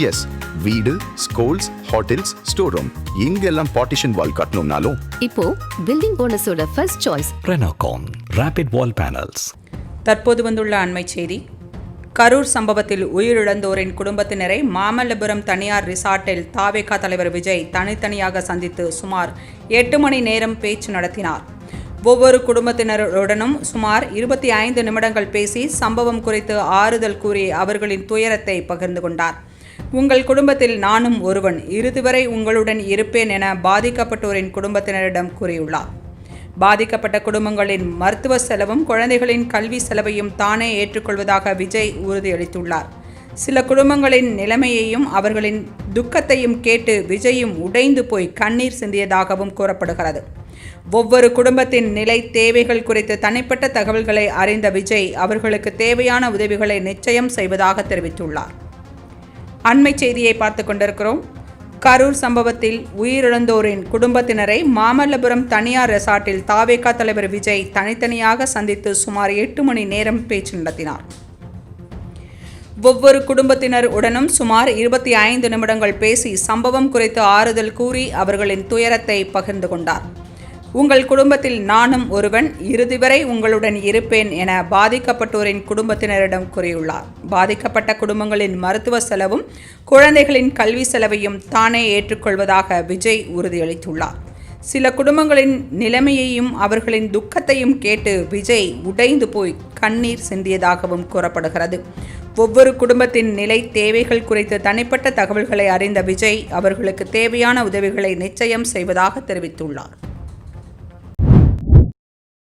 S, வீடு, schools, hotels, store room இங்கெல்லாம் partition wall கட்டணும்னாலும் இப்போ பில்டிங் போனஸோட first choice Renocon Rapid Wall Panels. தற்போது வந்துள்ள அண்மை செய்தி. கரூர் சம்பவத்தில் உயிரிழந்தோரின் குடும்பத்தினரை மாமல்லபுரம் தனியார் ரிசார்ட்டில் தாவேகா தலைவர் விஜய் தனித்தனியாக சந்தித்து சுமார் 8 மணி நேரம் பேச்சு நடத்தினார். ஒவ்வொரு குடும்பத்தினருடனும் சுமார் 25 நிமிடங்கள் பேசி சம்பவம் குறித்து ஆறுதல் கூறி அவர்களின் துயரத்தை பகிர்ந்து கொண்டார். உங்கள் குடும்பத்தில் நானும் ஒருவன், இறுதி வரை உங்களுடன் இருப்பேன் என பாதிக்கப்பட்டோரின் குடும்பத்தினரிடம் கூறியுள்ளார். பாதிக்கப்பட்ட குடும்பங்களின் மருத்துவ செலவும் குழந்தைகளின் கல்வி செலவையும் தானே ஏற்றுக்கொள்வதாக விஜய் உறுதியளித்துள்ளார். சில குடும்பங்களின் நிலைமையையும் அவர்களின் துக்கத்தையும் கேட்டு விஜயும் உடைந்து போய் கண்ணீர் சிந்தியதாகவும் கூறப்படுகிறது. ஒவ்வொரு குடும்பத்தின் நிலை தேவைகள் குறித்து தனிப்பட்ட தகவல்களை அறிந்த விஜய் அவர்களுக்கு தேவையான உதவிகளை நிச்சயம் செய்வதாக தெரிவித்துள்ளார். அண்மை செய்தியை பார்த்து கொண்டிருக்கிறோம். கரூர் சம்பவத்தில் உயிரிழந்தோரின் குடும்பத்தினரை மாமல்லபுரம் தனியார் ரெசார்ட்டில் தாவேகா தலைவர் விஜய் தனித்தனியாக சந்தித்து சுமார் 8 மணி நேரம் பேச்சு நடத்தினார். ஒவ்வொரு குடும்பத்தினர் உடனும் சுமார் 25 நிமிடங்கள் பேசி சம்பவம் குறித்து ஆறுதல் கூறி அவர்களின் துயரத்தை பகிர்ந்து கொண்டார். உங்கள் குடும்பத்தில் நானும் ஒருவன், இறுதி வரை உங்களுடன் இருப்பேன் என பாதிக்கப்பட்டோரின் குடும்பத்தினரிடம் கூறியுள்ளார். பாதிக்கப்பட்ட குடும்பங்களின் மருத்துவ செலவும் குழந்தைகளின் கல்வி செலவையும் தானே ஏற்றுக்கொள்வதாக விஜய் உறுதியளித்துள்ளார். சில குடும்பங்களின் நிலைமையையும் அவர்களின் துக்கத்தையும் கேட்டு விஜய் உடைந்து போய் கண்ணீர் சிந்தியதாகவும் கூறப்படுகிறது. ஒவ்வொரு குடும்பத்தின் நிலை தேவைகள் குறித்து தனிப்பட்ட தகவல்களை அறிந்த விஜய் அவர்களுக்கு தேவையான உதவிகளை நிச்சயம் செய்வதாக தெரிவித்துள்ளார்.